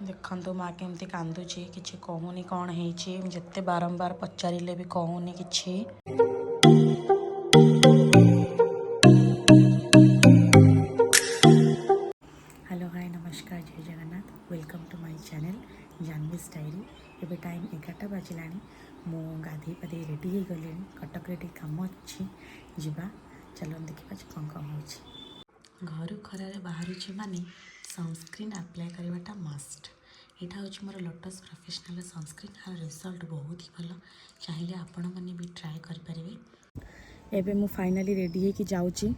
ଦେଖନ୍ତୁ ମାଆ କେମିତି କାନ୍ଦୁଛି, କିଛି କହୁନି କ'ଣ ହେଇଛି। ଯେତେ ବାରମ୍ବାର ପଚାରିଲେ ବି କହୁନି କିଛି। हेलो हाय नमस्कार जय Jagannath welcome to my channel Janvi's diary. एबे टाइम 11टा बाजिला। मु गाधे पाधे रेडी हो गले। कटक रे काम अच्छी जीवा चलो देखा कौन कौन हो। घर खरारे बाहर माने सनस्क्रीन अप्लाई करवाटा मस्ट। यहाँ हूँ मोर लोटस प्रोफेशनल सनस्क्रीन और रिजल्ट बहुत ही भल। चाहिए आपण मैंने भी ट्राए करें। एबे मु फाइनली रेडी होकर जाऊँगी।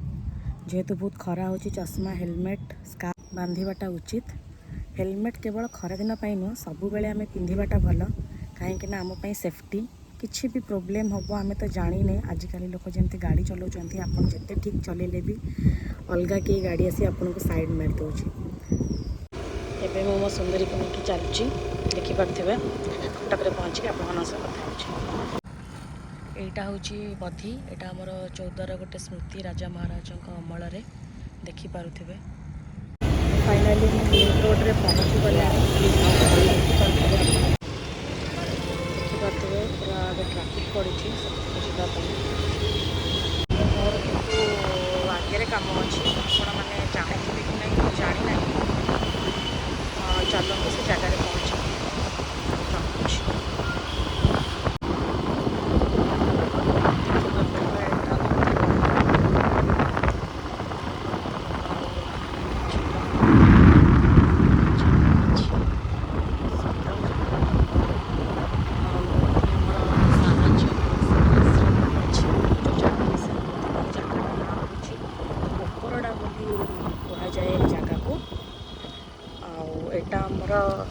जेहेतु बहुत खरा हो चश्मा हेलमेट स्कार्फ बांधिबाटा उचित। हेलमेट केवल खरा दिन नुह सब बेले आम पिंधिबाटा भल कहीं आम सेफ्टी किसी भी प्रोब्लेम हम आम तो जानी नहीं। आजिकल लोक जमी गाड़ी चलाउछंती आपन जिते ठीक चलेले भी अलग कई गाड़ी आसी आपन को साइड मार दौर। एवं मो सुंदरी को लेकिन चलुची देखिपे कटक पहुँचिक आप कथा। यहाँ हूँ बधी यहाँ आमर 14 गोटे स्मृति राजा महाराजा अमल देखिपे। फाइनाली लिंक रोड रे पहुँची गले। देखिपे पूरा ट्राफिक पड़ी जावाई मोर कितु आगे कम अच्छी आपण मैंने जानते कि नहीं जानी ना। चलते से जगह पहुँच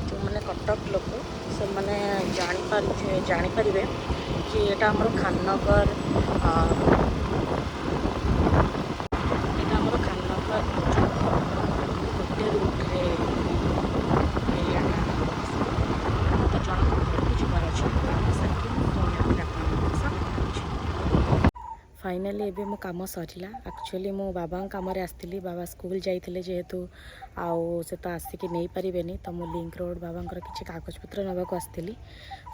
जो मैंने कटक लोक से मैंने जानीपर कि यहाँ आम खाननगर गोटे रूट्रे फाइनाली एबे मो काम सरिला। एक्चुअली मो बाबा काम आसती बाबा स्कूल जाइए जेहेतु आउ से तो आसिक नहीं पारे तो मु लिंक रोड बाबा किसी कागज पत्र नाक आसती।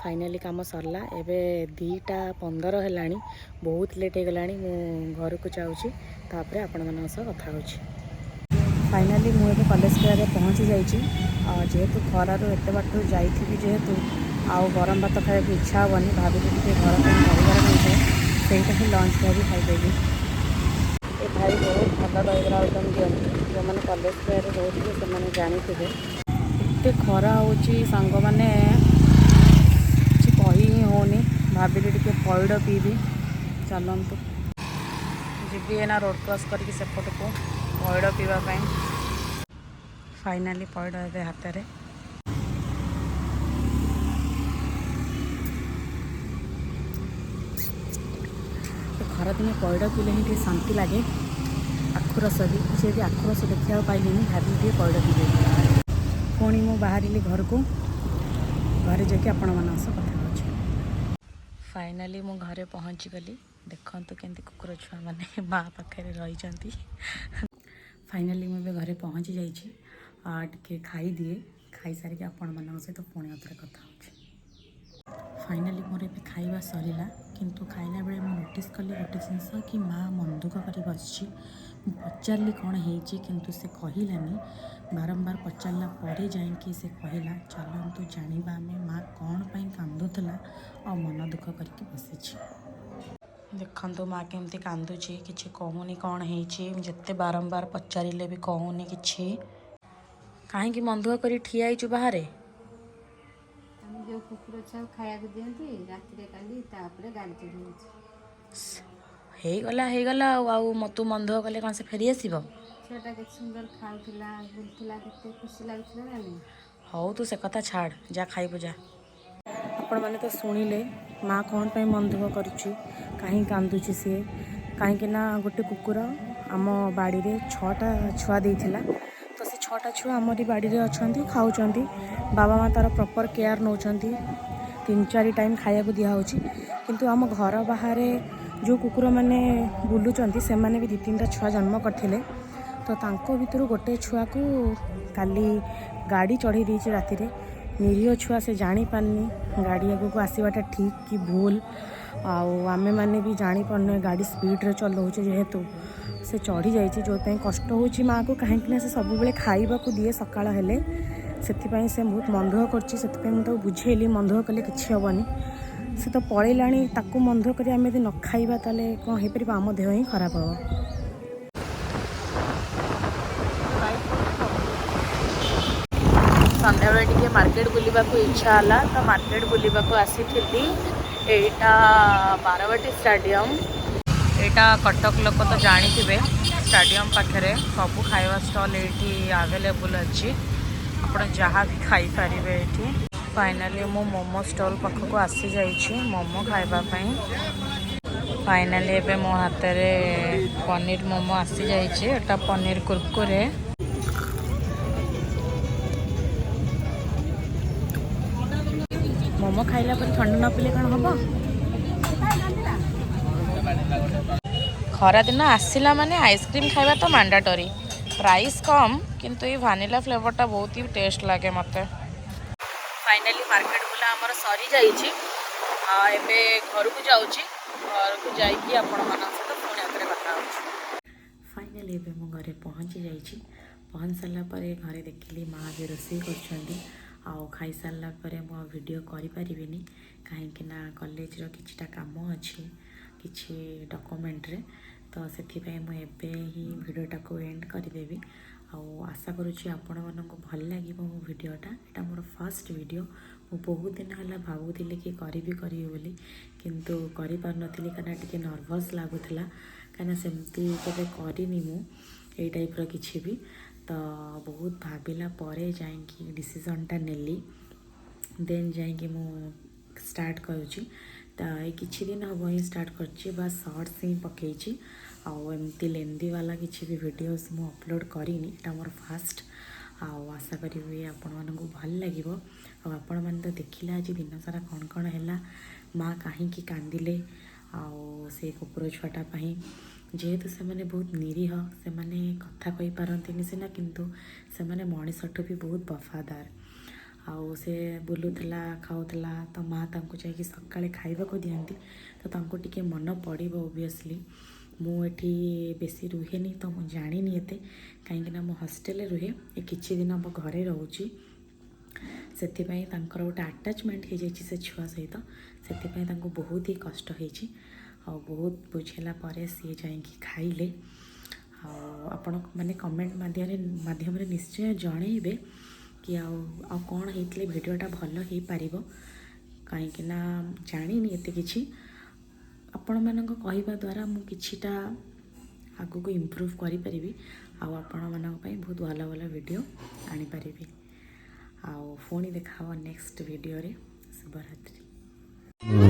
फाइनाली काम सरला। एबे 2:15 है बहुत लेट हो गला। मु घर को जाऊँगी तापर आपण मान सह कथा हो। फाइनाली मुझे कॉलेज स्क्वायर पहुँची जाइए। जेहेतु खरार एत बाट जाइए जेहेतु आउ गरम भात खाया इच्छा हेनी भाविली घर परिवार नहीं से लंच भी खाईदेवी। ये भाई बहुत भल दहीबरा आइटम दिखती जो मैंने कॉलेज स्क्वायर रोचे से जानी थे। एत खरा हो सांग मैंने कि कही होनी भाविली टे पइड पीबी। चलतु जी ना रोड क्रॉस करके सेपट को पइड पीवाई। फाइनाली पइड ए हाथ में खरादिने पइड पीले ही शांति लगे। आखुरस भी किसी भी आखुरस देखा पाइली भाभी पइड पीले पुणी मु बाहरी घर को घर जाकि आपण मान कथा हो। फाइनाली मु घरे पहुँची गली। देखते केमती कुकुर छुआ मैंने माँ पाखे रही। फाइनाली मुझे घरे पहुँची जाइए खाई दिए खाई सारिक आपण मान सहित पुणी अथरे कथा हो। फाइनाली मोर ए खाइबा सरिला किंतु खाइला बेले मैं नोटिस कली गोटे जिनस कि माँ मन दुख कर बस। पचारि कौन है किंतु से कहलानी। बारंबार पचारा पर जाकि से कहला चलतु जाना आम माँ कौन पर कांदुला और मन दुख करके बसी। देखो माँ केमती कांदुची, किसी कहूनी कौन है। जिते बारंबार पचारिले भी कहूनी कि कहीं मन दुख कर ठिया बाहर। जो कुकुर छुआ खाया दिखती राति काली गाड़ी चढ़ी गला तू मन दुख कले कौन से फेरी आस। छुआटा के सुंदर खाऊला बुलूला के खुशी लगुला ना नहीं। हौ तू से कथा छाड़ जा खाइबु जा। आपण मैंने तो शुणिले माँ कौन पर मन दुख कहीं कांदुची सी कहीं गोटे कुकुर आम बाड़ी रे 6टा छुआ देइथिला। तो से 6टा छुआ आमरी बाड़ी रे अछंती खाउछंती। बाबा माँ तार प्रॉपर केयर नौछंती। 3-4 टाइम खाया दिया होची किंतु आम घर बाहर जो कुकुर मैंने बुलूचंती से माने भी 2-3टा छुआ जन्म करथिले। तो तांको भितरु गोटे छुआ को काली गाड़ी चढ़ी देइछि राति रे निरीह छुआ से जानी पारनी गाड़ी आगू आसवाटा ठीक कि भूल आमे माने भी जानी पारने गाड़ी स्पीड रे चलाउछे जेहेतु से चढ़ी जाइए जो कष्ट होची माँ को कहीं से सब बेले खाइबा को दिए सकाळ हेले से से बहुत मन दुख कर मुझे बुझेली मन दुख कले कि हेनी से तो पलैलाणी ताकू मन दुख कर आम न खाइबा ताले कौन हो पार आम देह ही खराब हम। सन्ध्या टे मार्केट बुलवा इच्छा है तो मार्केट बुलवा आसी एटा बारवाटी स्टेडियम एटा कटक लोक तो जानी थे स्टेडियम पाखे सब खाଇବା स्टॉल ये अवेलेबल अच्छी आप जहाँ भी खाई पारे ये फाइनाली मो मोमो स्टॉल पाखक आसी जाइए मोमो खाइबापी फाइनाली एबे मो हाथ में पनीर मोमो आसी जाइए एटा पनीर कुरकुरे मोमो खाइला पर ठंडा न पीले कौन हम खरा दिन आसला माने आइसक्रीम खाइबा तो मैंडेटरी प्राइस कम किंतु ये वानिला फ्लेवरटा बहुत ही टेस्ट लगे मते। फाइनाली मार्केट बुला आमर सरी जाइए एबे घर को जाऊँगी घर को जाइए आपण मान सहित पुणी आगे कथा हो। फाइनाली एबे मो घरे पहुँची जाइए पहुँच सारा पर घरे देखिली माँ भी रोषे कर खाई सारा पर मो वीडियो करि परिबिनी कहीं कॉलेज रो किछटा काम अच्छी किछि डॉक्यूमेंट रे तो से मुझे ही वीडियोटा को एंड करदेवी आशा करुँची आपण मानक भल लगे मो वीडियोटा एटा मोर फर्स्ट वीडियो मु बहुत दिन है भावुली कि करी बोली किंतु करि पार नथिली कना टिके नर्वस लागुला कहीं सेमती केबे करिनी मु ए टाइप रो किछि भी तो बहुत भाविला परे जाइकी डिसीजनटा नेली देन जाइकी मु स्टार्ट करुँची तो ये किछि दिन हम ही स्टार्ट करछि बस शॉर्ट्स ही पकईछि एमती लेंदी वाला किछि भी वीडियोस मु अपलोड करिनी एटा मोर फास्ट आशा करी आपण मानक भल लगिवो आपण मैंने तो देखिले आज दिन सारा कौन कौन है माँ कहीं कांदिले से कुकुर छुआटा जेहेतु से माने बहुत निरीह से माने कथा कहि पारंतिनी सिना किंतु से माने मଣିଷଠୁ भी बहुत वफादार आउ से बुलूला खाऊला तो माँ तांको जाकि सकाळे खाइबाको दियंती तो तांको टिके मन पड़िबो ओबियसली मुझे बेसी रुहेनी तो मुझे जानी एते कहीं मो हॉस्टेल रुहे ए किछि दिन हम घरे रोची से गोटे आटाचमेंट हो जाइए से छुआ सहित से बहुत ही कष्ट होइछि बहुत बुझेला परे सी जाइए खाइले आपण माने कमेंट माध्यम निश्चय जनइबे कि आ कौन होते वीडियोटा भल हो पारिबो कहीं जानी एते किछि आपण मानक कहवा द्वारा मु किछिटा आगु को इम्प्रूव करि परिबी आपण मानक पई बहुत भल भल वीडियो आनी परिबी पुणी देखा नेक्स्ट वीडियो रे। शुभरात्रि।